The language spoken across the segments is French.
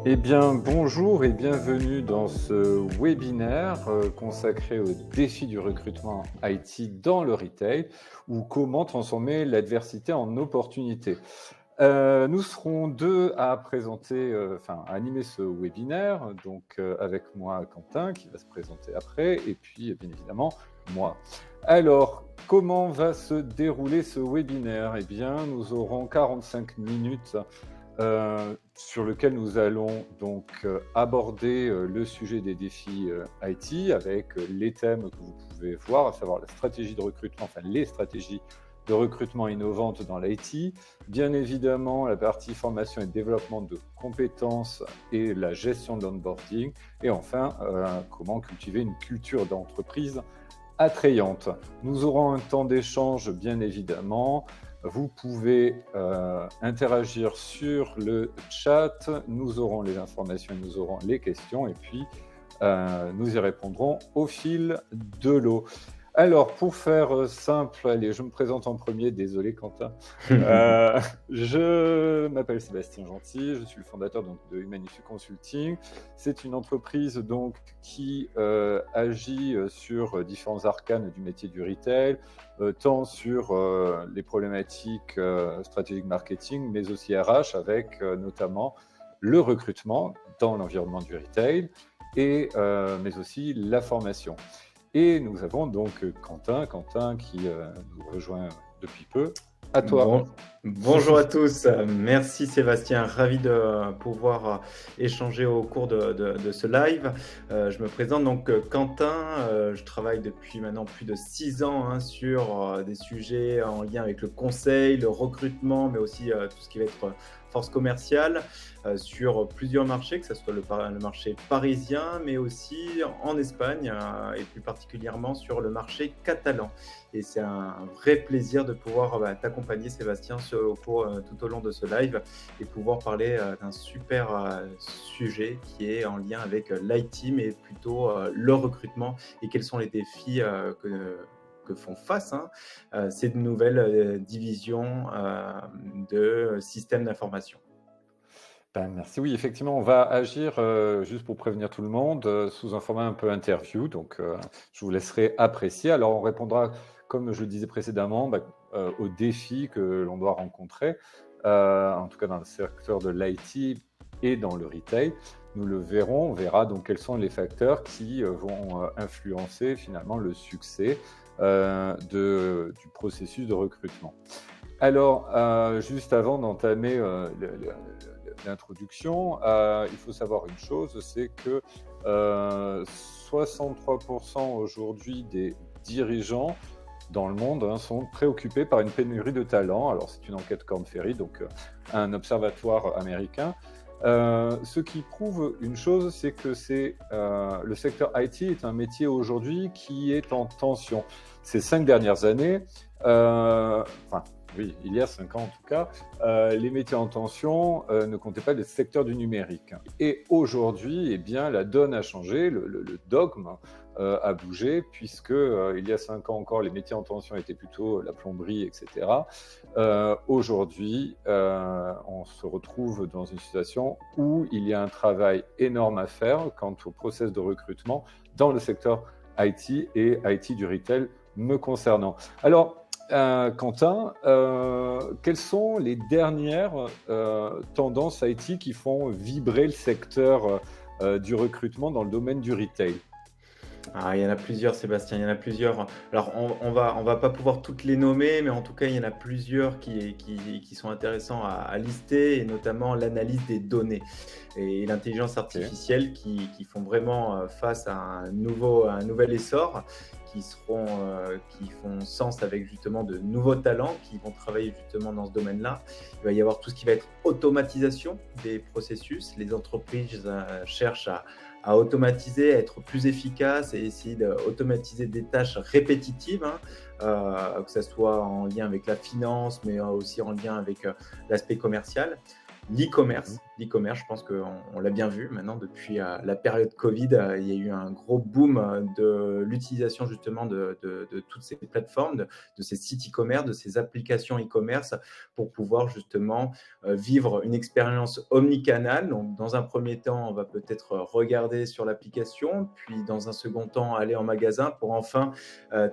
Eh bien, bonjour et bienvenue dans ce webinaire consacré au défi du recrutement IT dans le retail ou comment transformer l'adversité en opportunité. Nous serons deux à présenter, à animer ce webinaire, donc avec moi Quentin qui va se présenter après et puis bien évidemment moi. Alors, comment va se dérouler ce webinaire? Eh bien, nous aurons 45 minutes sur lequel nous allons donc aborder le sujet des défis IT avec les thèmes que vous pouvez voir, à savoir la stratégie de recrutement, enfin les stratégies de recrutement innovantes dans l'IT, bien évidemment la partie formation et développement de compétences et la gestion de l'onboarding, et enfin comment cultiver une culture d'entreprise attrayante. Nous aurons un temps d'échange, bien évidemment. Vous pouvez interagir sur le chat. Nous aurons les informations, nous aurons les questions et puis nous y répondrons au fil de l'eau. Alors, pour faire simple, allez, je me présente en premier, désolé Quentin. Je m'appelle Sébastien Gentil, je suis le fondateur donc, de Humanity Consulting. C'est une entreprise donc, qui agit sur différents arcanes du métier du retail, tant sur les problématiques stratégiques marketing, mais aussi RH, avec notamment le recrutement dans l'environnement du retail, mais aussi la formation. Et nous avons donc Quentin qui nous rejoint depuis peu. À toi. Bon, bonjour à tous, merci Sébastien, ravi de pouvoir échanger au cours de ce live. Je me présente donc Quentin, je travaille depuis maintenant plus de 6 ans sur des sujets en lien avec le conseil, le recrutement, mais aussi tout ce qui va être force commerciale sur plusieurs marchés, que ce soit le marché parisien, mais aussi en Espagne et plus particulièrement sur le marché catalan. Et c'est un vrai plaisir de pouvoir t'accompagner, Sébastien, tout au long de ce live et pouvoir parler d'un super sujet qui est en lien avec l'IT, mais plutôt le recrutement et quels sont les défis que font face ces nouvelles divisions de systèmes d'information. Ben, merci. Oui, effectivement, on va agir, juste pour prévenir tout le monde, sous un format un peu interview. Donc, je vous laisserai apprécier. Alors, on répondra, comme je le disais précédemment, aux défis que l'on doit rencontrer, en tout cas dans le secteur de l'IT et dans le retail. Nous le verrons, on verra donc quels sont les facteurs qui vont influencer finalement le succès du processus de recrutement. Alors, juste avant d'entamer l'introduction, il faut savoir une chose, c'est que 63% aujourd'hui des dirigeants dans le monde sont préoccupés par une pénurie de talents. Alors, c'est une enquête Korn Ferry, donc un observatoire américain. Ce qui prouve une chose, c'est que le secteur IT est un métier aujourd'hui qui est en tension. Ces 5 dernières années, oui, il y a 5 ans en tout cas, les métiers en tension ne comptaient pas le secteur du numérique. Et aujourd'hui, eh bien, la donne a changé, le dogme a bougé, puisque il y a 5 ans encore, les métiers en tension étaient plutôt la plomberie, etc. Aujourd'hui, on se retrouve dans une situation où il y a un travail énorme à faire quant au process de recrutement dans le secteur IT et IT du retail me concernant. Alors, Quentin, quelles sont les dernières tendances IT qui font vibrer le secteur du recrutement dans le domaine du retail? Ah, il y en a plusieurs, Sébastien, il y en a plusieurs. Alors, on va pas pouvoir toutes les nommer, mais en tout cas, il y en a plusieurs qui sont intéressants à lister, et notamment l'analyse des données et l'intelligence Ok. artificielle qui font vraiment face à un nouvel essor, qui font sens avec justement de nouveaux talents qui vont travailler justement dans ce domaine-là. Il va y avoir tout ce qui va être automatisation des processus. Les entreprises cherchent à automatiser, à être plus efficace et essayer d'automatiser des tâches répétitives, que ce soit en lien avec la finance, mais aussi en lien avec l'aspect commercial. L'e-commerce, Mmh. l'e-commerce, je pense qu'on l'a bien vu maintenant depuis, la période Covid, il y a eu un gros boom, de l'utilisation justement de toutes ces plateformes, de ces sites e-commerce, de ces applications e-commerce pour pouvoir justement, vivre une expérience omnicanal. Donc dans un premier temps, on va peut-être regarder sur l'application, puis dans un second temps, aller en magasin pour enfin,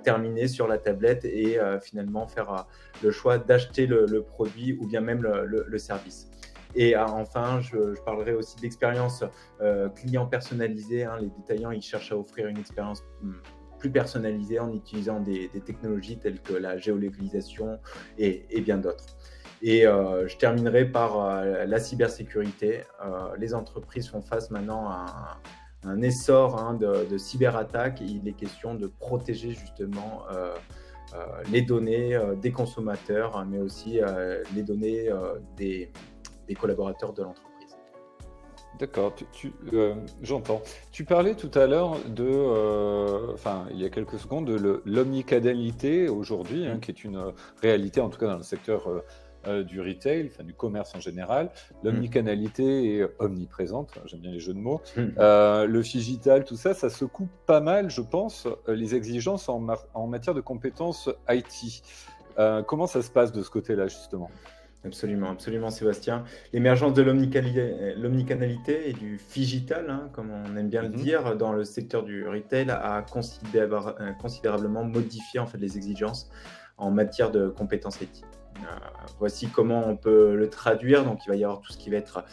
terminer sur la tablette et finalement faire, le choix d'acheter le produit ou bien même le service. Et enfin, je parlerai aussi de l'expérience client personnalisée, hein. Les détaillants, ils cherchent à offrir une expérience plus personnalisée en utilisant des technologies telles que la géolocalisation et bien d'autres. Et je terminerai par la cybersécurité. Les entreprises font face maintenant à un essor, hein, de cyberattaques. Il est question de protéger justement les données des consommateurs, hein, mais aussi les données des collaborateurs de l'entreprise. D'accord, j'entends. Tu parlais tout à l'heure de, enfin, il y a quelques secondes, de l'omnicanalité aujourd'hui, hein, Mmh. qui est une réalité, en tout cas dans le secteur du retail, enfin du commerce en général. Mmh. L'omnicanalité est omniprésente, j'aime bien les jeux de mots. Mmh. Le digital, tout ça, ça secoue pas mal, je pense, les exigences en matière de compétences IT. Comment ça se passe de ce côté-là, justement? Absolument, absolument, Sébastien. L'émergence de l'omnicanalité et du phygital, hein, comme on aime bien le Mhm. dire, dans le secteur du retail, a considérablement modifié en fait, les exigences en matière de compétences éthiques. Voici comment on peut le traduire. Donc, il va y avoir tout ce qui va être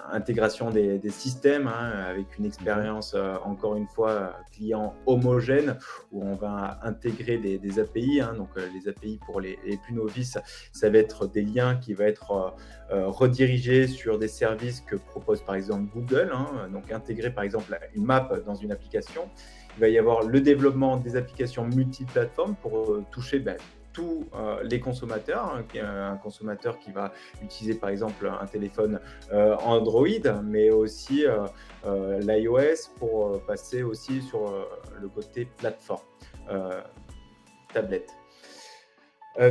intégration des systèmes, hein, avec une Mhm. expérience, encore une fois, client homogène, où on va intégrer des API. Hein. Donc, les API pour les plus novices, ça va être des liens qui vont être redirigés sur des services que propose par exemple Google. Hein. Donc, intégrer par exemple une map dans une application. Il va y avoir le développement des applications multiplateformes pour toucher tous les consommateurs, hein, un consommateur qui va utiliser par exemple un téléphone Android, mais aussi l'iOS pour passer aussi sur le côté plateforme, euh, tablette.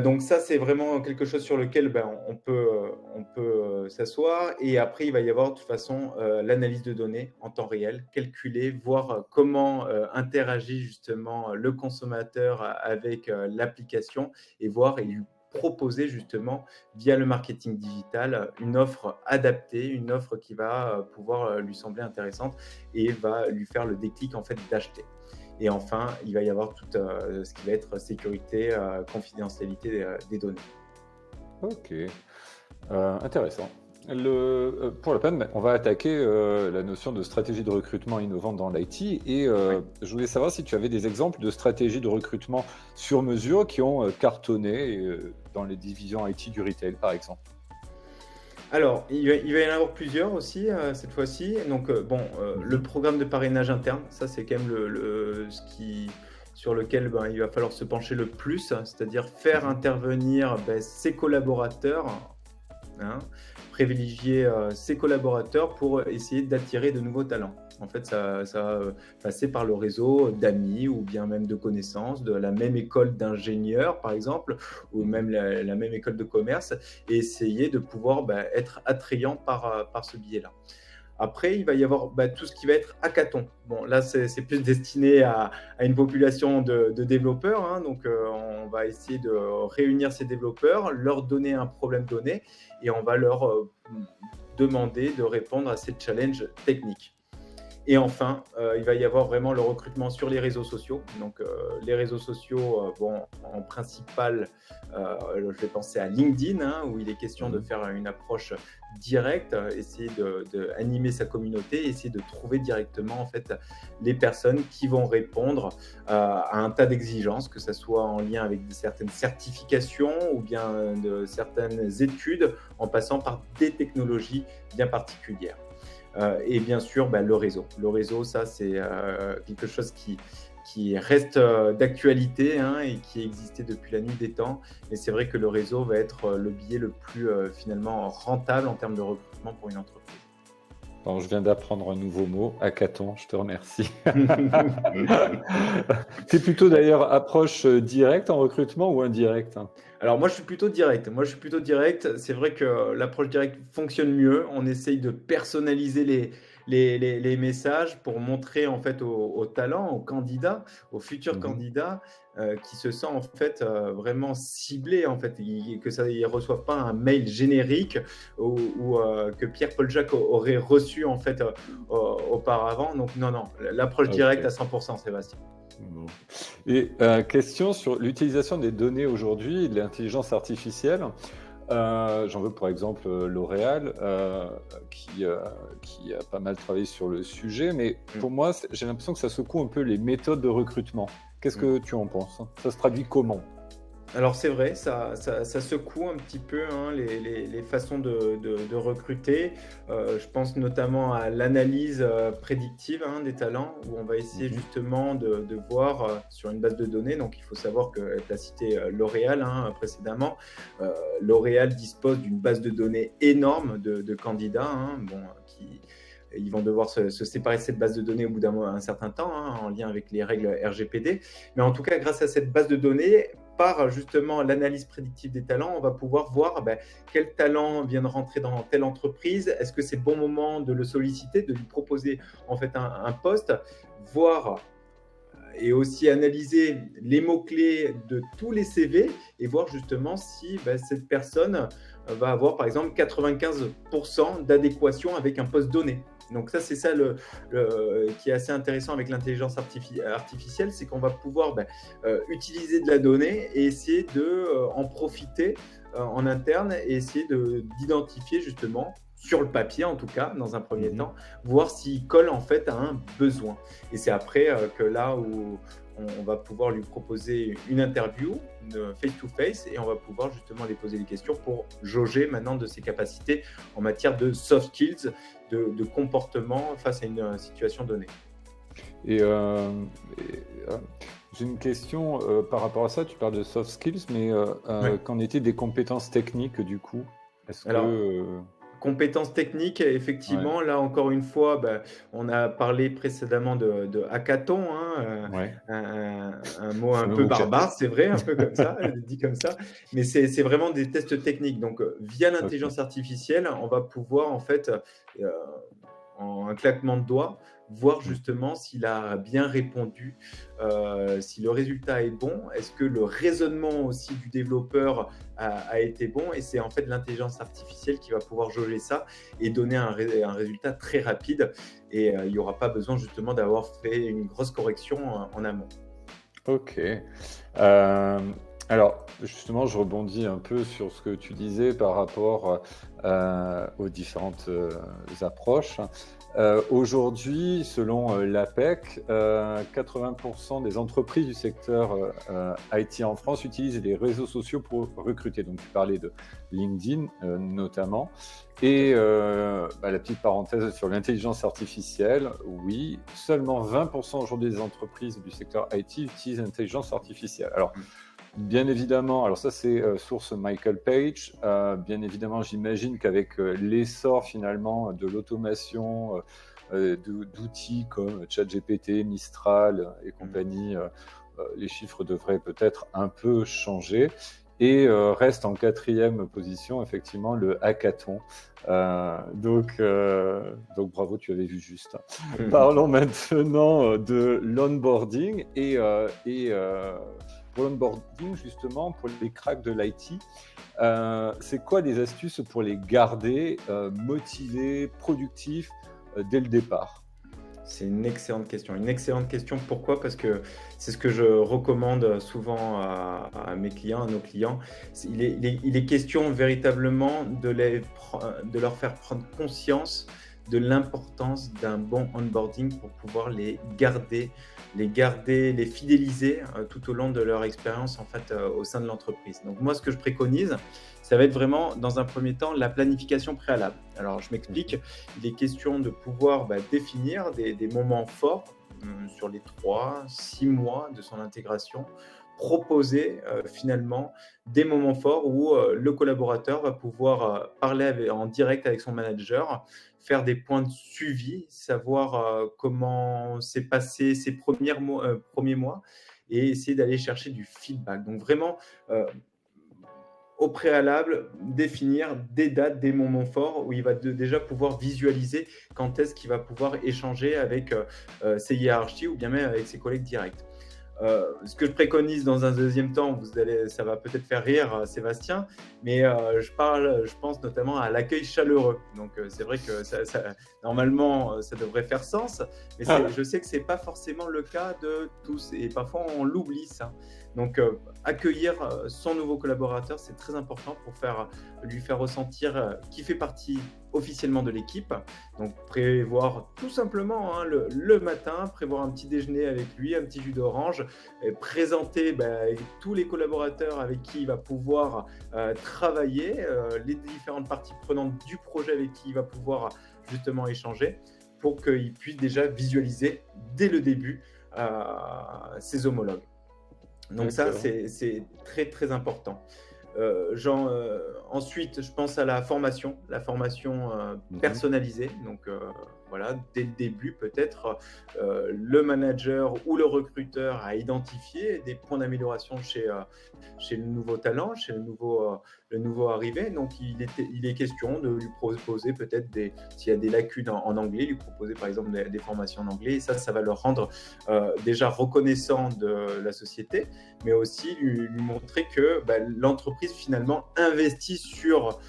Donc ça, c'est vraiment quelque chose sur lequel on peut s'asseoir. Et après, il va y avoir de toute façon l'analyse de données en temps réel, calculer, voir comment interagit justement le consommateur avec l'application et voir et lui proposer justement via le marketing digital une offre adaptée, une offre qui va pouvoir lui sembler intéressante et va lui faire le déclic en fait d'acheter. Et enfin, il va y avoir tout ce qui va être sécurité, confidentialité des données. Ok. Intéressant. Pour la peine, on va attaquer la notion de stratégie de recrutement innovante dans l'IT et Ouais. je voulais savoir si tu avais des exemples de stratégies de recrutement sur mesure qui ont cartonné dans les divisions IT du retail, par exemple. Alors, il va y en avoir plusieurs aussi, cette fois-ci. Donc, le Mhm. programme de parrainage interne, ça, c'est quand même ce qui sur lequel, il va falloir se pencher le plus, hein, c'est-à-dire faire Mhm. intervenir, ses collaborateurs, hein, privilégier ses collaborateurs pour essayer d'attirer de nouveaux talents. En fait, ça va passer par le réseau d'amis ou bien même de connaissances, de la même école d'ingénieurs, par exemple, ou Mhm. même la même école de commerce, et essayer de pouvoir être attrayant par ce biais-là. Après, il va y avoir tout ce qui va être hackathon. Bon, là, c'est plus destiné à une population de développeurs. Hein. Donc, on va essayer de réunir ces développeurs, leur donner un problème donné et on va leur demander de répondre à ces challenges techniques. Et enfin, il va y avoir vraiment le recrutement sur les réseaux sociaux. Donc, les réseaux sociaux, en principal, je vais penser à LinkedIn, hein, où il est question de Mhm. faire une approche directe, essayer d'animer sa communauté, essayer de trouver directement en fait les personnes qui vont répondre à un tas d'exigences, que ce soit en lien avec certaines certifications ou bien de certaines études, en passant par des technologies bien particulières. Et bien sûr, le réseau. Le réseau, ça, c'est quelque chose qui reste d'actualité, hein, et qui existait depuis la nuit des temps. Mais c'est vrai que le réseau va être le biais le plus finalement rentable en termes de recrutement pour une entreprise. Bon, je viens d'apprendre un nouveau mot, hackathon, je te remercie. C'est plutôt d'ailleurs approche directe en recrutement ou indirecte, hein? Alors moi, je suis plutôt direct. Moi, je suis plutôt direct. C'est vrai que l'approche directe fonctionne mieux. On essaye de personnaliser les messages pour montrer en fait aux talents, aux candidats, aux futurs Mhm. candidats qui se sent en fait vraiment ciblés en fait, que ça, ils reçoivent pas un mail générique ou que Pierre-Paul Jacques aurait reçu en fait auparavant. Donc non, non, l'approche directe Ok. à 100%, Sébastien. Bon. Et question sur l'utilisation des données aujourd'hui, de l'intelligence artificielle. J'en veux pour exemple L'Oréal, qui, euh, qui a pas mal travaillé sur le sujet, mais Mm, pour moi, j'ai l'impression que ça secoue un peu les méthodes de recrutement. Qu'est-ce mm. que tu en penses? Ça se traduit comment? Alors c'est vrai, ça secoue un petit peu hein, les façons de recruter. Je pense notamment à l'analyse prédictive hein, des talents, où on va essayer Mhm. justement de voir sur une base de données. Donc il faut savoir que tu as cité L'Oréal hein, précédemment. Euh, L'Oréal dispose d'une base de données énorme de candidats hein, bon, qui... Ils vont devoir se séparer de cette base de données au bout un certain temps, hein, en lien avec les règles RGPD. Mais en tout cas, grâce à cette base de données, par justement l'analyse prédictive des talents, on va pouvoir voir quel talent vient de rentrer dans telle entreprise, est-ce que c'est le bon moment de le solliciter, de lui proposer en fait un poste, voir et aussi analyser les mots-clés de tous les CV et voir justement si cette personne va avoir par exemple 95% d'adéquation avec un poste donné. Donc ça, c'est ça qui est assez intéressant avec l'intelligence artificielle, c'est qu'on va pouvoir utiliser de la donnée et essayer en profiter en interne et essayer d'identifier justement, sur le papier en tout cas, dans un premier Mhm. temps, voir s'il colle en fait à un besoin. Et c'est après que là où on va pouvoir lui proposer une interview face-to-face et on va pouvoir justement lui poser des questions pour jauger maintenant de ses capacités en matière de soft skills, de comportement face à une situation donnée. Et, j'ai une question par rapport à ça. Tu parles de soft skills, mais Ouais. qu'en est-il des compétences techniques du coup? Est-ce que... Alors, compétences techniques, ouais, effectivement, là encore une fois, on a parlé précédemment de hackathon, hein, ouais, un mot un fameux peu mot clair. barbare, c'est vrai, un peu comme ça, dit comme ça, mais c'est vraiment des tests techniques. Donc, via Ok. l'intelligence artificielle, on va pouvoir en fait, euh, en un claquement de doigts, voir Mhm. justement s'il a bien répondu, si le résultat est bon, est-ce que le raisonnement aussi du développeur a été bon, et c'est en fait l'intelligence artificielle qui va pouvoir jauger ça et donner un résultat très rapide, et il n'y aura pas besoin justement d'avoir fait une grosse correction en amont. Ok. Euh, alors, justement, je rebondis un peu sur ce que tu disais par rapport aux différentes approches. Aujourd'hui, selon l'APEC, 80% des entreprises du secteur IT en France utilisent les réseaux sociaux pour recruter. Donc, tu parlais de LinkedIn notamment. Tout à Et fait. la petite parenthèse sur l'intelligence artificielle, oui, seulement 20% aujourd'hui des entreprises du secteur IT utilisent l'intelligence artificielle. Alors, Mm. bien évidemment, alors ça c'est source Michael Page, bien évidemment j'imagine qu'avec l'essor finalement de l'automation, d'outils comme ChatGPT, Mistral et Mm. compagnie, les chiffres devraient peut-être un peu changer. Et reste en quatrième position, effectivement, le hackathon. Donc bravo, tu avais vu juste. Parlons maintenant de l'onboarding pour l'onboarding, justement, pour les cracks de l'IT. C'est quoi les astuces pour les garder motivés, productifs dès le départ? C'est une excellente question. Une excellente question. Pourquoi? Parce que c'est ce que je recommande souvent à mes clients, à nos clients. Il est question véritablement de leur faire prendre conscience de l'importance d'un bon onboarding pour pouvoir les fidéliser tout au long de leur expérience en fait, au sein de l'entreprise. Donc moi, ce que je préconise, ça va être vraiment, dans un premier temps, la planification préalable. Alors, je m'explique. Mhm. Il est question de pouvoir définir des moments forts sur les 3, 6 mois de son intégration, proposer finalement des moments forts où le collaborateur va pouvoir parler en direct avec son manager, faire des points de suivi, savoir comment s'est passé ces premiers mois et essayer d'aller chercher du feedback. Donc vraiment, euh, au préalable, définir des dates, des moments forts où il va déjà pouvoir visualiser quand est-ce qu'il va pouvoir échanger avec ses hiérarchies ou bien même avec ses collègues directs. Ce que je préconise dans un deuxième temps, ça va peut-être faire rire Sébastien, mais je pense notamment à l'accueil chaleureux. Donc c'est vrai que normalement, ça devrait faire sens, mais je sais que ce n'est pas forcément le cas de tous et parfois on l'oublie ça. Donc accueillir son nouveau collaborateur, c'est très important pour lui faire ressentir qu'il fait partie officiellement de l'équipe. Donc prévoir tout simplement le matin, prévoir un petit déjeuner avec lui, un petit jus d'orange, et présenter tous les collaborateurs avec qui il va pouvoir travailler, les différentes parties prenantes du projet avec qui il va pouvoir justement échanger, pour qu'il puisse déjà visualiser dès le début ses homologues. Donc ça, D'accord. c'est très très important. Ensuite, je pense à la formation Mhm. personnalisée. Donc voilà, dès le début, peut-être le manager ou le recruteur a identifié des points d'amélioration chez le nouveau talent, chez le nouveau arrivé. Donc il est question de lui proposer peut-être s'il y a des lacunes en anglais, lui proposer par exemple des formations en anglais. Et ça va le rendre déjà reconnaissant de la société, mais aussi lui montrer que l'entreprise finalement investit sur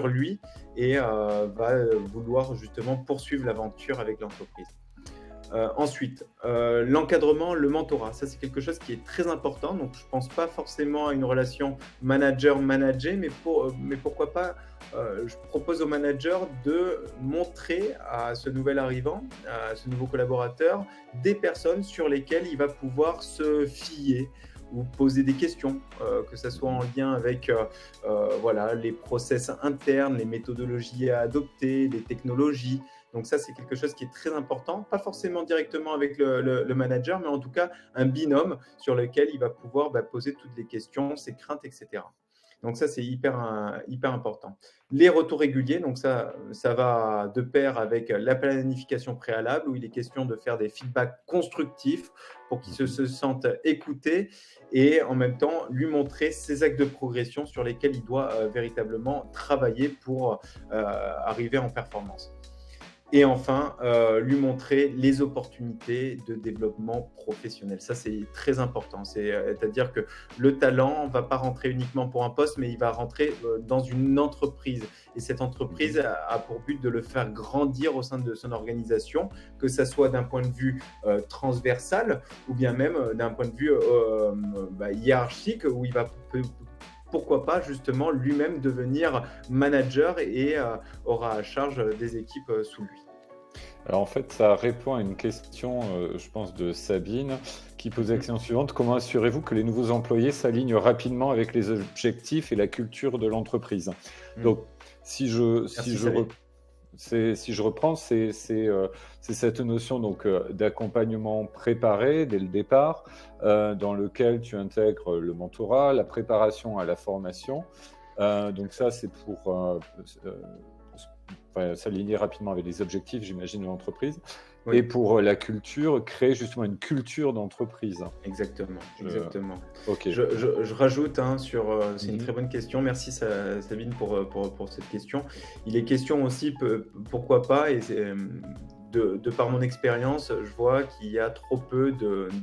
lui et va vouloir justement poursuivre l'aventure avec l'entreprise. Ensuite, l'encadrement, le mentorat, ça c'est quelque chose qui est très important. Donc je ne pense pas forcément à une relation manager-manager, mais pourquoi pas, je propose au manager de montrer à ce nouvel arrivant, à ce nouveau collaborateur, des personnes sur lesquelles il va pouvoir se fier ou poser des questions, que ce soit en lien avec voilà, les process internes, les méthodologies à adopter, les technologies. Donc ça, c'est quelque chose qui est très important, pas forcément directement avec le manager, mais en tout cas un binôme sur lequel il va pouvoir poser toutes les questions, ses craintes, etc. Donc ça, c'est hyper important. Les retours réguliers, donc ça va de pair avec la planification préalable, où il est question de faire des feedbacks constructifs pour qu'il Mhm. se sente écouté et en même temps lui montrer ses actes de progression sur lesquels il doit véritablement travailler pour arriver en performance. Et enfin, lui montrer les opportunités de développement professionnel. Ça, c'est très important. C'est-à-dire que le talent ne va pas rentrer uniquement pour un poste, mais il va rentrer dans une entreprise. Et cette entreprise Mhm. a pour but de le faire grandir au sein de son organisation, que ça soit d'un point de vue transversal ou bien même d'un point de vue hiérarchique, où il va pourquoi pas justement lui-même devenir manager et aura à charge des équipes sous lui. Alors en fait, ça répond à une question, je pense, de Sabine, qui pose la Mhm. question suivante. Comment assurez-vous que les nouveaux employés s'alignent rapidement avec les objectifs et la culture de l'entreprise? Mm. Donc, si je, si Merci je, Sabine. re- si je reprends, c'est cette notion donc, d'accompagnement préparé dès le départ, dans lequel tu intègres le mentorat, la préparation à la formation. Donc ça, c'est pour enfin, s'aligner rapidement avec les objectifs, j'imagine, de l'entreprise. Et Oui, pour la culture, créer justement une culture d'entreprise. exactement, Je- exactement. Ok. Je rajoute c'est une Mhm. très bonne question. Merci Sabine pour cette question. Il est question aussi, pourquoi pas, et de par mon expérience, je vois qu'il y a trop peu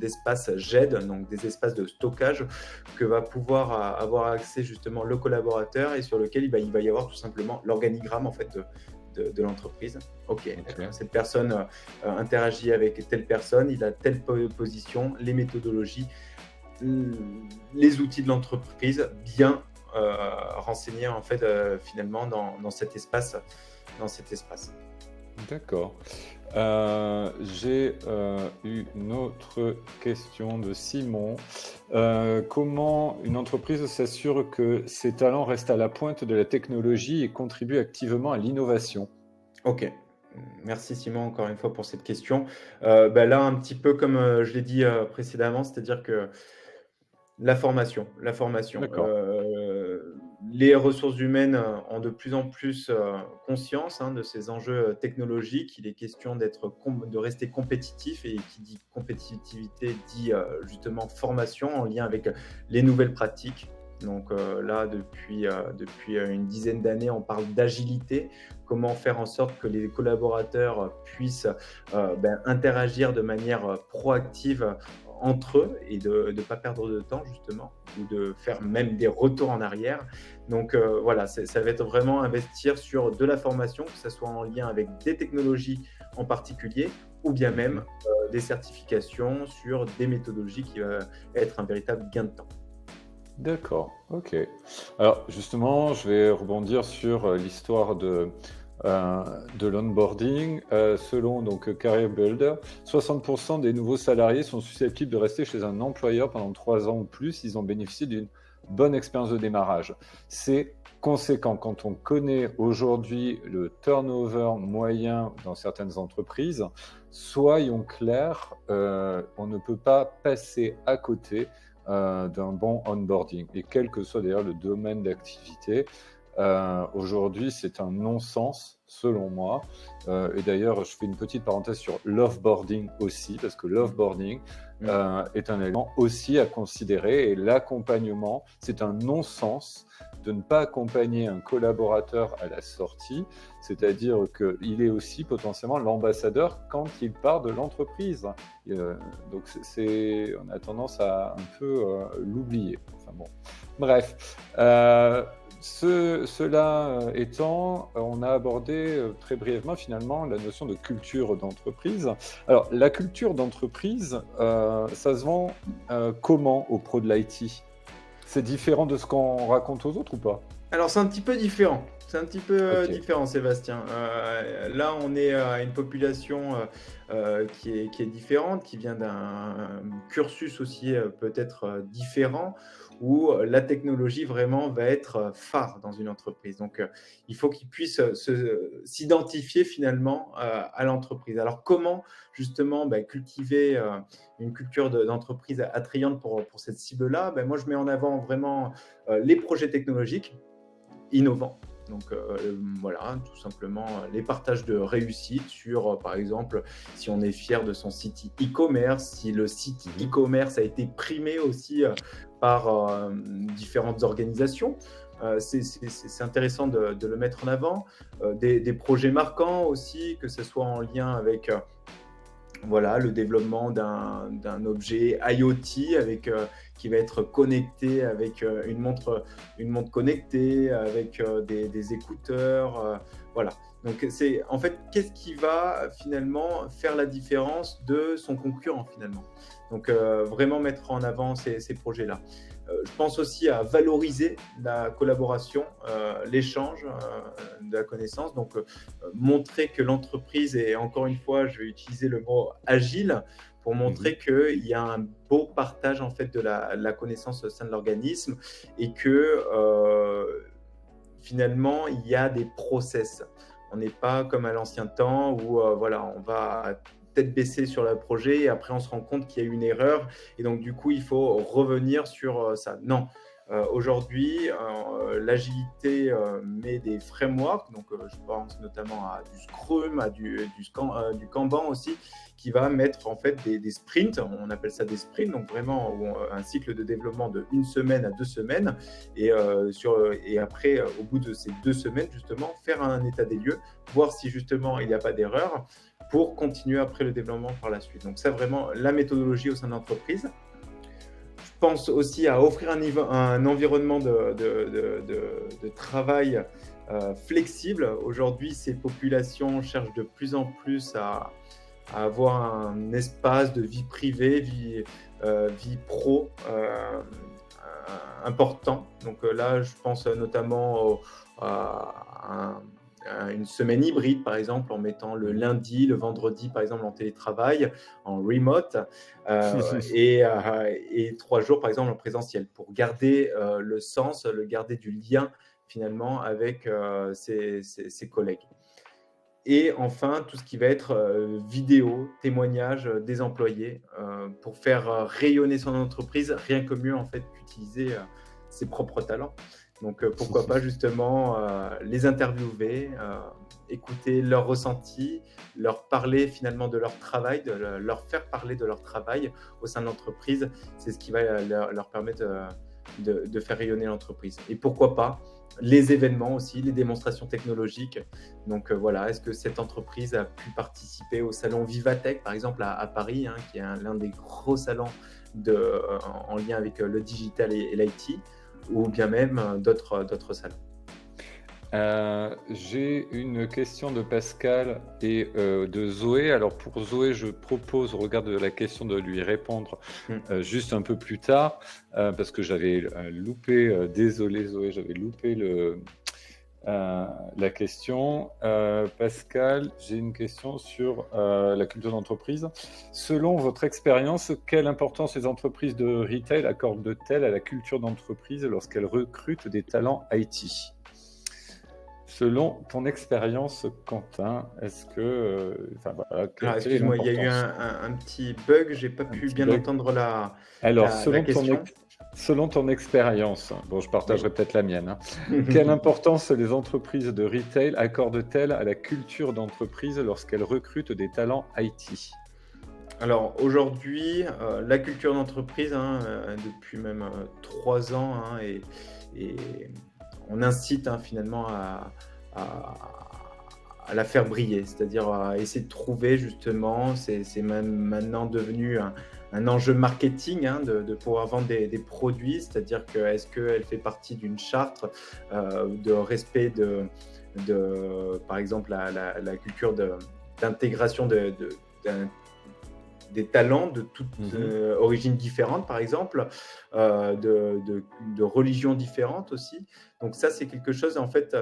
d'espaces GED, donc des espaces de stockage, que va pouvoir avoir accès justement le collaborateur et sur lequel il va y avoir tout simplement l'organigramme en fait de l'entreprise. Ok, Ok. cette personne interagit avec telle personne, il a telle position, les méthodologies, les outils de l'entreprise bien renseignés en fait finalement dans cet espace, dans cet espace. D'accord. J'ai une autre question de Simon. Comment une entreprise s'assure que ses talents restent à la pointe de la technologie et contribuent activement à l'innovation? Ok. Merci Simon encore une fois pour cette question. Là, un petit peu comme je l'ai dit précédemment, c'est-à-dire que la formation. D'accord. les ressources humaines ont de plus en plus conscience de ces enjeux technologiques. Il est question de rester compétitif, et qui dit compétitivité dit justement formation en lien avec les nouvelles pratiques. Donc là, depuis une dizaine d'années, on parle d'agilité. Comment faire en sorte que les collaborateurs puissent interagir de manière proactive entre eux, et de ne pas perdre de temps justement, ou de faire même des retours en arrière. Donc voilà, ça va être vraiment investir sur de la formation, que ce soit en lien avec des technologies en particulier, ou bien même Mhm. des certifications sur des méthodologies, qui va être un véritable gain de temps. D'accord, ok. Alors justement, je vais rebondir sur l'histoire euh, de l'onboarding. Selon donc Career Builder, 60% des nouveaux salariés sont susceptibles de rester chez un employeur pendant 3 ans ou plus s'ils ont bénéficié d'une bonne expérience de démarrage. C'est conséquent quand on connaît aujourd'hui le turnover moyen dans certaines entreprises. Soyons clairs, on ne peut pas passer à côté d'un bon onboarding. Et quel que soit d'ailleurs le domaine d'activité, aujourd'hui, c'est un non-sens, selon moi. Et d'ailleurs, je fais une petite parenthèse sur l'offboarding aussi, parce que l'offboarding Mm. est un élément aussi à considérer. Et l'accompagnement, c'est un non-sens de ne pas accompagner un collaborateur à la sortie, c'est-à-dire qu'il est aussi potentiellement l'ambassadeur quand il part de l'entreprise. Donc on a tendance à un peu l'oublier. Enfin bon, bref. Cela étant, on a abordé très brièvement finalement la notion de culture d'entreprise. Alors, la culture d'entreprise, ça se vend comment aux pros de l'IT? C'est différent de ce qu'on raconte aux autres ou pas? Alors, c'est un petit peu différent. C'est un petit peu Ok. différent, Sébastien. Là, on est à une population qui est différente, qui vient d'un cursus aussi peut-être différent, où la technologie vraiment va être phare dans une entreprise. Donc, il faut qu'ils puissent s'identifier finalement à l'entreprise. Alors, comment justement cultiver une culture d'entreprise attrayante pour cette cible-là? Moi, je mets en avant vraiment les projets technologiques innovants. Donc voilà, tout simplement les partages de réussite sur, par exemple, si on est fier de son site e-commerce, si le site Mhm. e-commerce a été primé aussi par différentes organisations. C'est intéressant de le mettre en avant. Des projets marquants aussi, que ce soit en lien avec voilà, le développement d'un objet IoT qui va être connecté avec une montre connectée, avec des écouteurs. Voilà. Donc, c'est en fait, qu'est-ce qui va finalement faire la différence de son concurrent finalement. Donc, vraiment mettre en avant ces projets-là. Je pense aussi à valoriser la collaboration, l'échange de la connaissance. Donc, montrer que l'entreprise est, encore une fois, je vais utiliser le mot agile, pour Mhm. montrer qu'il y a un beau partage en fait de la connaissance au sein de l'organisme, et que finalement il y a des process. On n'est pas comme à l'ancien temps où voilà, on va tête baissée sur le projet, et après on se rend compte qu'il y a eu une erreur, et donc du coup il faut revenir sur ça. Non, aujourd'hui l'agilité met des frameworks, donc je pense notamment à du Scrum, à du Kanban aussi, qui va mettre en fait des sprints, on appelle ça des sprints, donc vraiment un cycle de développement de 1 semaine à 2 semaines, et après, au bout de ces 2 semaines, justement, faire un état des lieux, voir si justement il n'y a pas d'erreur, pour continuer après le développement par la suite. Donc ça, vraiment, la méthodologie au sein de l'entreprise. Je pense aussi à offrir un environnement de travail flexible. Aujourd'hui, ces populations cherchent de plus en plus à avoir un espace de vie privée, vie pro important. Donc là, je pense notamment à une semaine hybride, par exemple, en mettant le Mhm. lundi, le vendredi, par exemple, en télétravail, en remote, et 3 jours, par exemple, en présentiel, pour garder le sens, garder du lien finalement avec ses collègues. Et enfin, tout ce qui va être vidéo, témoignage des employés, pour faire rayonner son entreprise, rien que mieux en fait qu'utiliser ses propres talents. Donc, pourquoi pas justement les interviewer, écouter leurs ressentis, leur parler finalement de leur travail, leur faire parler de leur travail au sein de l'entreprise. C'est ce qui va leur permettre de faire rayonner l'entreprise. Et pourquoi pas les événements aussi, les démonstrations technologiques. Donc voilà, est-ce que cette entreprise a pu participer au salon Vivatech, par exemple, à Paris, hein, qui est l'un des gros salons en lien avec le digital et l'IT, ou bien même d'autres salons. J'ai une question de Pascal et de Zoé. Alors pour Zoé, je propose, au regard de la question, de lui répondre Mm. juste un peu plus tard, parce que j'avais loupé, désolé Zoé, j'avais loupé la question. Pascal, j'ai une question sur la culture d'entreprise. Selon votre expérience, quelle importance les entreprises de retail accordent-elles à la culture d'entreprise lorsqu'elles recrutent des talents IT? Selon ton expérience, Quentin, est-ce que, enfin voilà, Alors, quelle est excuse-moi, il y a eu l'importance? un petit bug, j'ai pas Un pu petit bien bug. entendre Alors, la question. selon ton expérience, bon, je Oui. partagerai peut-être la mienne, hein. Quelle importance les entreprises de retail accordent-elles à la culture d'entreprise lorsqu'elles recrutent des talents IT? Alors aujourd'hui, la culture d'entreprise, hein, depuis même 3 ans, hein, et on incite, hein, finalement à à la faire briller. C'est-à-dire à essayer de trouver justement, c'est même maintenant devenu un enjeu marketing, hein, de pouvoir vendre des produits. C'est-à-dire que est-ce qu'elle fait partie d'une charte de respect par exemple, la culture d'intégration d'un des talents de toutes Mmh. origines différentes, par exemple, de religions différentes aussi. Donc ça, c'est quelque chose, en fait,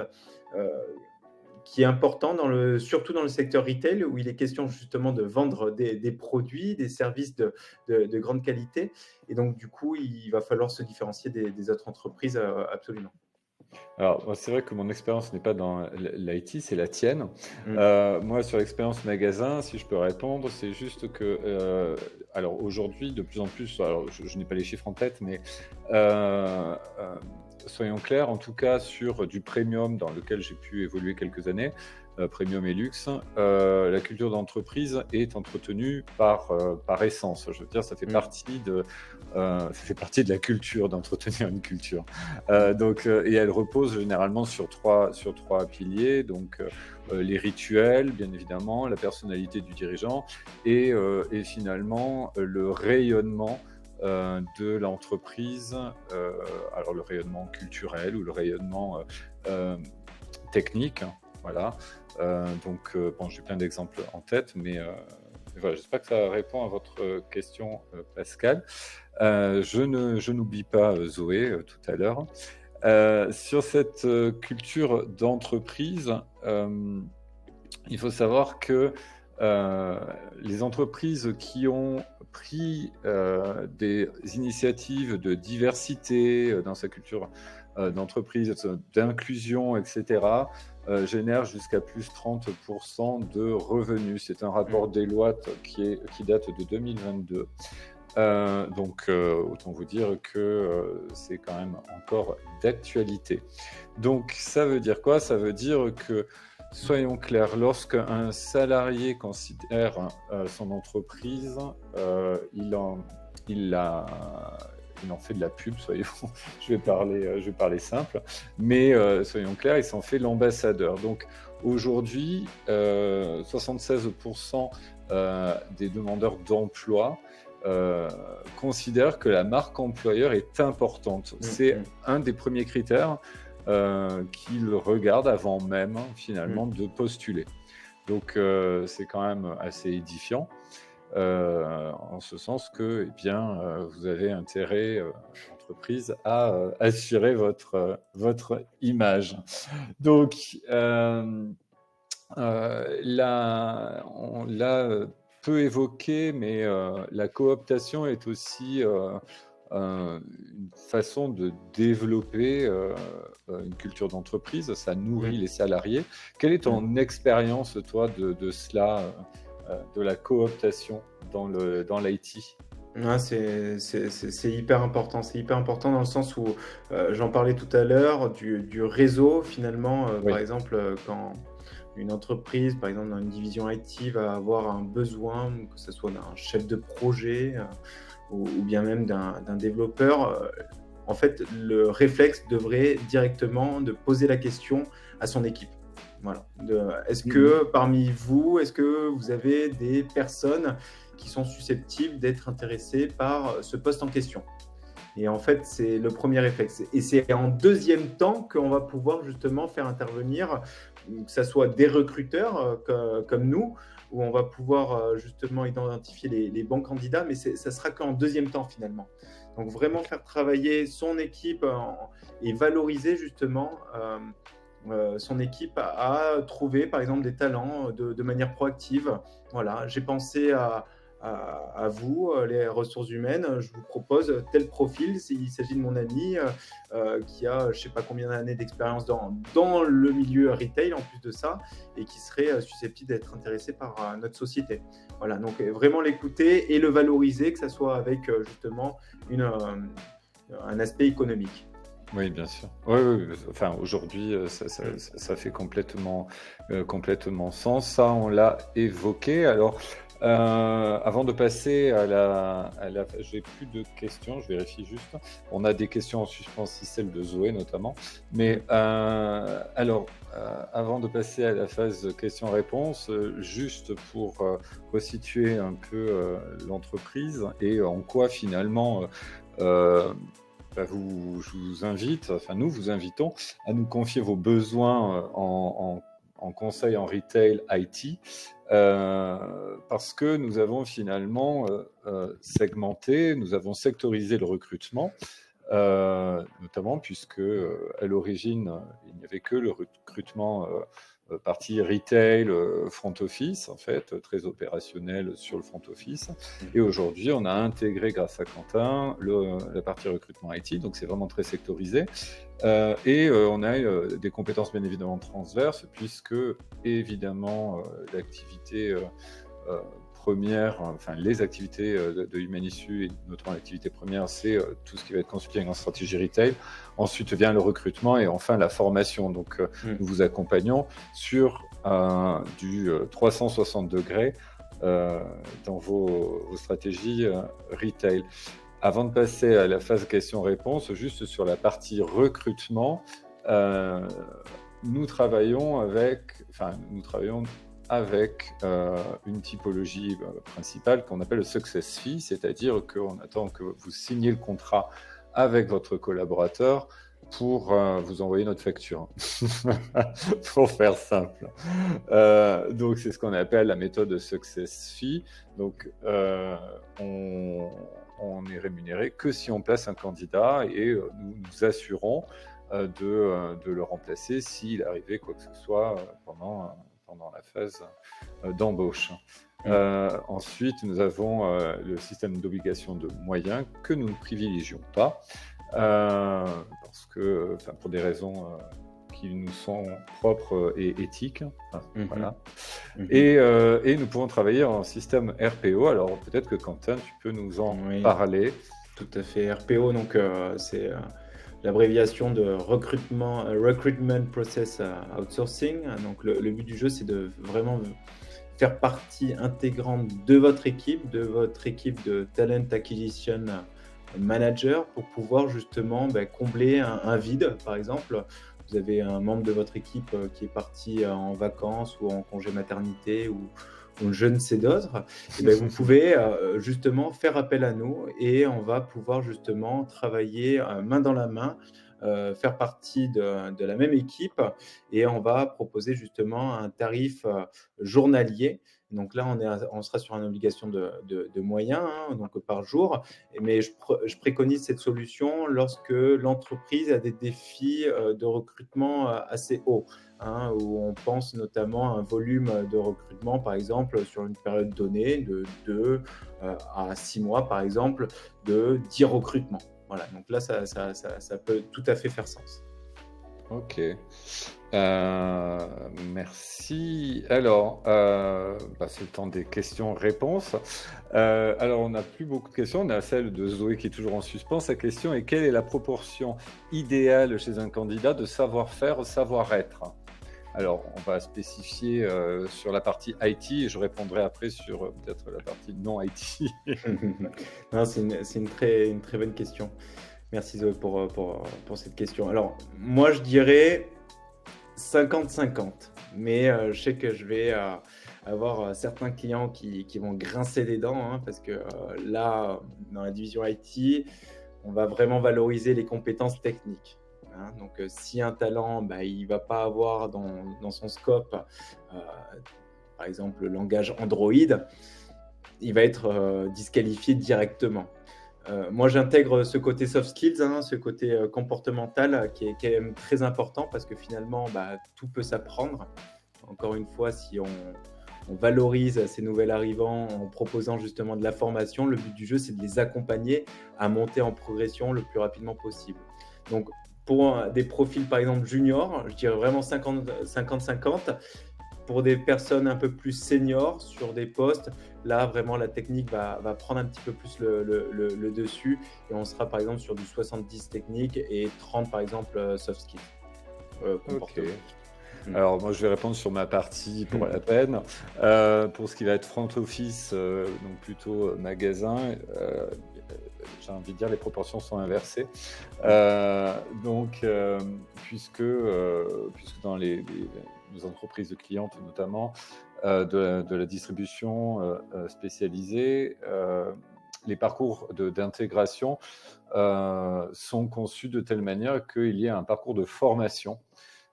qui est important surtout dans le secteur retail, où il est question justement de vendre des produits, des services de grande qualité. Et donc, du coup, il va falloir se différencier des autres entreprises, absolument. Alors, moi, c'est vrai que mon expérience n'est pas dans l'IT, c'est la tienne. Mmh. Moi, sur l'expérience magasin, si je peux répondre, c'est juste que, alors aujourd'hui, de plus en plus, alors je n'ai pas les chiffres en tête, mais soyons clairs, en tout cas sur du premium dans lequel j'ai pu évoluer quelques années, premium et luxe, la culture d'entreprise est entretenue par essence. Je veux dire, Mmh. ça fait partie de la culture d'entretenir une culture. Mmh. Donc, et elle repose généralement sur trois piliers, donc les rituels, bien évidemment, la personnalité du dirigeant et finalement le rayonnement de l'entreprise, alors le rayonnement culturel ou le rayonnement technique, hein, voilà. Donc, bon, j'ai plein d'exemples en tête, mais voilà, j'espère que ça répond à votre question, Pascal. Je n'oublie pas Zoé tout à l'heure. Sur cette culture d'entreprise, il faut savoir que les entreprises qui ont pris des initiatives de diversité dans sa culture d'entreprise, d'inclusion, etc., génèrent jusqu'à plus 30% de revenus. C'est un Mmh. rapport Deloitte qui date de 2022. Donc, autant vous dire que c'est quand même encore d'actualité. Donc, ça veut dire quoi? Ça veut dire que, soyons clairs, lorsqu'un salarié considère son entreprise, il, la- il en fait de la pub, soyons, je vais parler simple, mais soyons clairs, il s'en fait l'ambassadeur. Donc, aujourd'hui, 76% des demandeurs d'emploi considère que la marque employeur est importante. Mmh. C'est Mmh. un des premiers critères qu'ils regardent avant même, hein, finalement, Mmh. de postuler. Donc, c'est quand même assez édifiant, en ce sens que, eh bien, vous avez intérêt, entreprise, à assurer votre image. Donc, on l'a peu évoqué, mais la cooptation est aussi une façon de développer une culture d'entreprise. Ça nourrit Mmh. les salariés. Quelle est Mmh. ton expérience, toi, de cela, de la cooptation dans l'IT? Ouais, c'est hyper important. C'est hyper important dans le sens où, j'en parlais tout à l'heure, du réseau finalement, par Oui. exemple, quand une entreprise, par exemple dans une division IT va avoir un besoin, que ce soit d'un chef de projet, ou bien même d'un développeur, en fait, le réflexe devrait directement de poser la question à son équipe. Voilà. Est-ce Mmh. que parmi vous, est-ce que vous avez des personnes qui sont susceptibles d'être intéressées par ce poste en question? Et en fait, c'est le premier réflexe. Et c'est en deuxième temps qu'on va pouvoir justement faire intervenir, que ça soit des recruteurs comme nous, où on va pouvoir justement identifier les bons candidats, mais ça sera qu'en deuxième temps finalement. Donc vraiment faire travailler son équipe et valoriser justement son équipe à trouver par exemple des talents de manière proactive. Voilà, j'ai pensé à vous, les ressources humaines. Je vous propose tel profil. Il s'agit de mon ami qui a je ne sais pas combien d'années d'expérience dans le milieu retail en plus de ça et qui serait susceptible d'être intéressé par notre société. Voilà, donc vraiment l'écouter et le valoriser, que ce soit avec justement un aspect économique. Oui, bien sûr. Oui, oui, oui, enfin, aujourd'hui, Mm. ça fait complètement sens. Ça, on l'a évoqué. Alors, avant de passer à la j'ai plus de questions, je vérifie juste. On a des questions en suspens, si celle de Zoé notamment. Mais, Mm. alors, avant de passer à la phase questions-réponses, juste pour, resituer un peu, l'entreprise et en quoi finalement, heu bah, je vous invite, enfin nous vous invitons à nous confier vos besoins en conseil en retail IT, parce que nous avons finalement segmenté, nous avons sectorisé le recrutement, notamment puisque à l'origine il n'y avait que le recrutement partie retail, front office en fait, très opérationnel sur le front office. Et Mhm. aujourd'hui, on a intégré grâce à Quentin la partie recrutement IT, donc c'est vraiment très sectorisé. On a des compétences bien évidemment transverses, puisque évidemment l'activité euh, première, enfin les activités de Humanissu, et notamment l'activité première, c'est tout ce qui va être consulting en stratégie retail. Ensuite vient le recrutement et enfin la formation. Donc nous Mm. vous accompagnons sur du 360 degrés dans vos stratégies retail. Avant de passer à la phase questions-réponses, juste sur la partie recrutement, euh, nous travaillons avec une typologie principale qu'on appelle le success fee, c'est-à-dire qu'on attend que vous signiez le contrat avec votre collaborateur pour vous envoyer notre facture, pour faire simple. Donc c'est ce qu'on appelle la méthode success fee. Donc on est rémunéré que si on place un candidat et nous nous assurons de le remplacer s'il arrivait quoi que ce soit pendant la phase d'embauche. Mm. Ensuite, nous avons le système d'obligation de moyens que nous ne privilégions pas parce que, enfin, pour des raisons qui nous sont propres et éthiques. Enfin, Mhm. voilà. Mhm. Et nous pouvons travailler en système RPO. Alors peut-être que Quentin, tu peux nous en Oui, parler. tout à fait. RPO, donc c'est l'abréviation de Recruitment Process Outsourcing. Donc le but du jeu, c'est de vraiment faire partie intégrante de votre équipe de Talent Acquisition Manager pour pouvoir justement combler un vide. Par exemple, vous avez un membre de votre équipe qui est parti en vacances ou en congé maternité ou je ne sais d'autres, et ben vous pouvez justement faire appel à nous et on va pouvoir justement travailler main dans la main, faire partie de la même équipe et on va proposer justement un tarif journalier. Donc là, on sera sur une obligation de moyens, hein, donc par jour. Mais je préconise cette solution lorsque l'entreprise a des défis de recrutement assez hauts, hein, où on pense notamment à un volume de recrutement, par exemple, sur une période donnée de 2 à 6 mois, par exemple, de 10 recrutements. Voilà, donc là, ça peut tout à fait faire sens. Ok. Merci. Alors, c'est le temps des questions-réponses. Alors, on n'a plus beaucoup de questions. On a celle de Zoé qui est toujours en suspens. Sa question est: quelle est la proportion idéale chez un candidat de savoir-faire au savoir-être? Alors, on va spécifier sur la partie IT et je répondrai après sur peut-être la partie non IT. Non, une très bonne question. Merci Zoé pour cette question. Alors, moi, je dirais 50-50, mais je sais que je vais avoir certains clients qui vont grincer des dents, hein, parce que là, dans la division IT, on va vraiment valoriser les compétences techniques. Hein. Donc, si un talent, bah, il va pas avoir dans son scope, euh, par exemple, le langage Android, il va être disqualifié directement. Moi, j'intègre ce côté soft skills, hein, ce côté comportemental qui est quand même très important parce que finalement, bah, tout peut s'apprendre. Encore une fois, si on valorise ces nouveaux arrivants en proposant justement de la formation, le but du jeu, c'est de les accompagner à monter en progression le plus rapidement possible. Donc, pour des profils, par exemple, juniors, je dirais vraiment 50-50. Pour des personnes un peu plus seniors sur des postes, là, vraiment, la technique va prendre un petit peu plus le dessus et on sera, par exemple, sur du 70 technique et 30, par exemple, soft skills, Ok. comportement. Mmh. Alors moi, je vais répondre sur ma partie pour la peine. Pour ce qui va être front office, donc plutôt magasin, j'ai envie de dire les proportions sont inversées. Donc, puisque dans les entreprises de clientes notamment, de la distribution spécialisée, les parcours d'intégration sont conçus de telle manière qu'il y ait un parcours de formation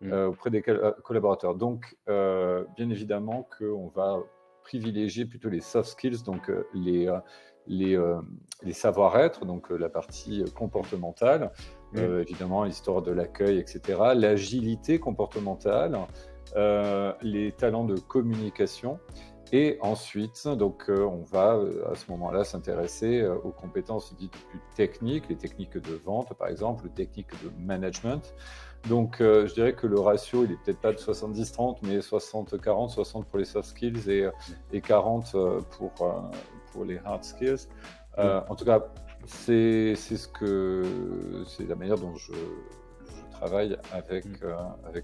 auprès des collaborateurs. Donc, bien évidemment qu'on va privilégier plutôt les soft skills, donc les, euh, les savoir-être, donc la partie comportementale, évidemment l'histoire de l'accueil, etc., l'agilité comportementale, les talents de communication. Et ensuite, donc, on va à ce moment-là s'intéresser aux compétences dites plus techniques, les techniques de vente par exemple, les techniques de management. Donc, je dirais que le ratio, il est peut-être pas de 70-30, mais 60-40, 60 pour les soft skills et 40 pour les hard skills. En tout cas, c'est la manière dont je travaille avec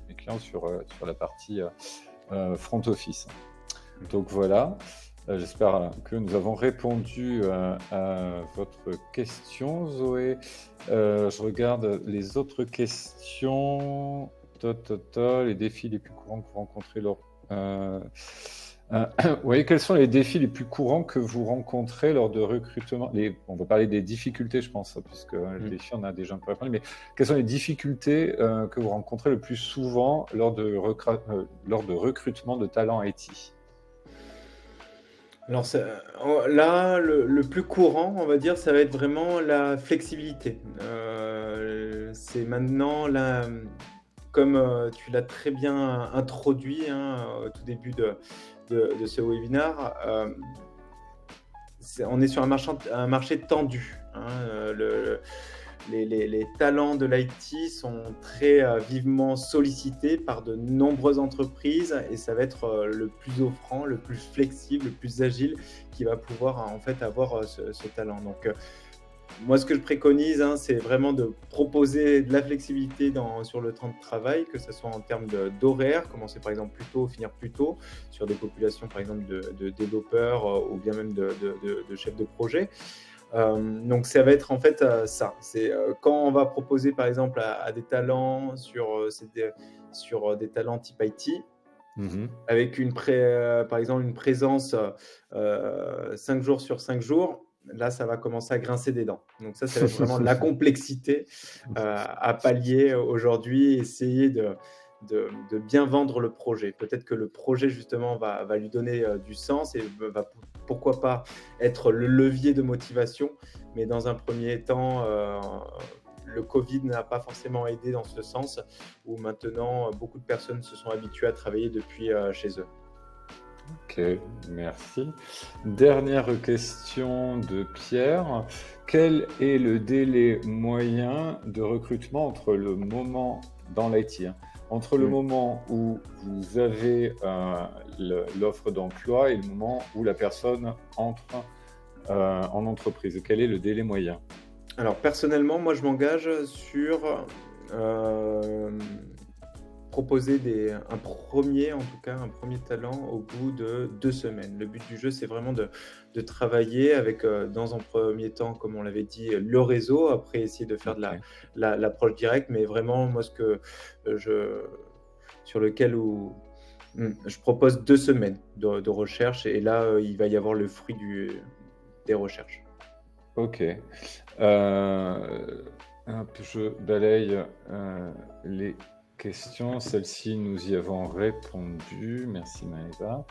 mes clients sur la partie front office. Donc voilà, j'espère que nous avons répondu à votre question, Zoé. Je regarde les autres questions. Les défis les plus courants que vous rencontrez lors... oui, quels sont les défis les plus courants que vous rencontrez lors de recrutement? On va parler des difficultés, je pense, puisque les défis, on a déjà un peu répondu, mais quelles sont les difficultés que vous rencontrez le plus souvent lors de recrutement de talents IT? Alors là, le plus courant, on va dire, ça va être vraiment la flexibilité. C'est maintenant là, comme tu l'as très bien introduit hein, au tout début de ce webinaire, on est sur un marché tendu. Hein, les talents de l'IT sont très vivement sollicités par de nombreuses entreprises et ça va être le plus offrant, le plus flexible, le plus agile qui va pouvoir en fait avoir ce talent. Donc, moi, ce que je préconise, hein, c'est vraiment de proposer de la flexibilité sur le temps de travail, que ce soit en termes d'horaire, commencer par exemple plus tôt, finir plus tôt, sur des populations par exemple de développeurs ou bien même de chefs de projet. Donc ça va être en fait ça. C'est quand on va proposer par exemple à des talents sur des talents type IT, avec par exemple une présence 5 jours sur 5 jours, là, ça va commencer à grincer des dents. Donc ça va être vraiment la complexité à pallier aujourd'hui, essayer de bien vendre le projet. Peut-être que le projet, justement, va lui donner du sens et va, pourquoi pas, être le levier de motivation. Mais dans un premier temps, le Covid n'a pas forcément aidé dans ce sens, où maintenant, beaucoup de personnes se sont habituées à travailler depuis chez eux. Ok, merci. Dernière question de Pierre. Quel est le délai moyen de recrutement entre le moment dans l'IT, hein. Entre le Mmh. moment où vous avez l'offre d'emploi et le moment où la personne entre en entreprise, quel est le délai moyen? Alors personnellement, moi je m'engage sur, hem, proposer un premier en tout cas, un premier talent au bout de 2 semaines. Le but du jeu, c'est vraiment de travailler avec, dans un premier temps, comme on l'avait dit, le réseau, après essayer de faire de OK. l'approche directe, mais vraiment moi ce que, je sur lequel je propose 2 semaines de recherche et là, il va y avoir le fruit des recherches. OK. Hop, je balaye, les questions. Celle-ci, nous y avons répondu. Merci Maëva.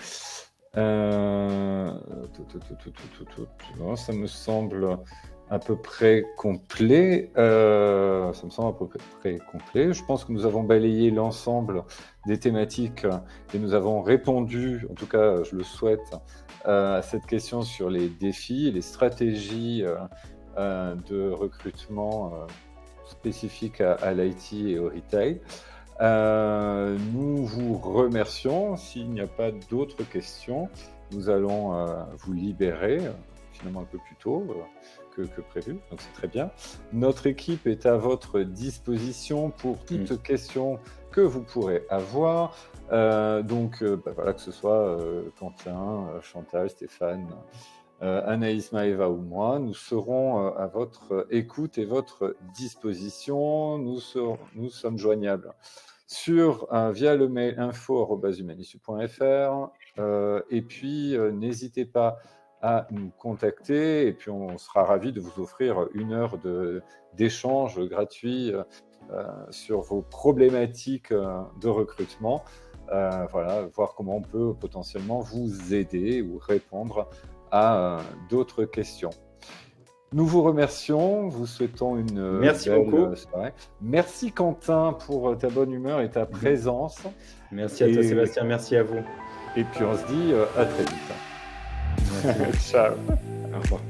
Non, ça me semble à peu près complet. Ça me semble à peu près complet. Je pense que nous avons balayé l'ensemble des thématiques et nous avons répondu, en tout cas, je le souhaite, à cette question sur les défis et les stratégies de recrutement spécifiques à l'IT et au retail. Nous vous remercions. S'il n'y a pas d'autres questions, nous allons vous libérer finalement un peu plus tôt que prévu, donc c'est très bien. Notre équipe est à votre disposition pour Mmh. toute question que vous pourrez avoir. Voilà, que ce soit Quentin, Chantal, Stéphane, Anaïs, Maëva ou moi, nous serons à votre écoute et votre disposition. Nous sommes joignables via le mail info@humanissu.fr, et puis n'hésitez pas à nous contacter et puis on sera ravis de vous offrir 1 heure d'échange gratuit sur vos problématiques de recrutement. Voilà, voir comment on peut potentiellement vous aider ou répondre à d'autres questions. Nous vous remercions, vous souhaitons une Merci belle beaucoup. soirée. Merci Quentin pour ta bonne humeur et ta présence Merci à toi et Sébastien, merci à vous. puis on se dit, à très vite. Merci beaucoup. Ciao. Au revoir.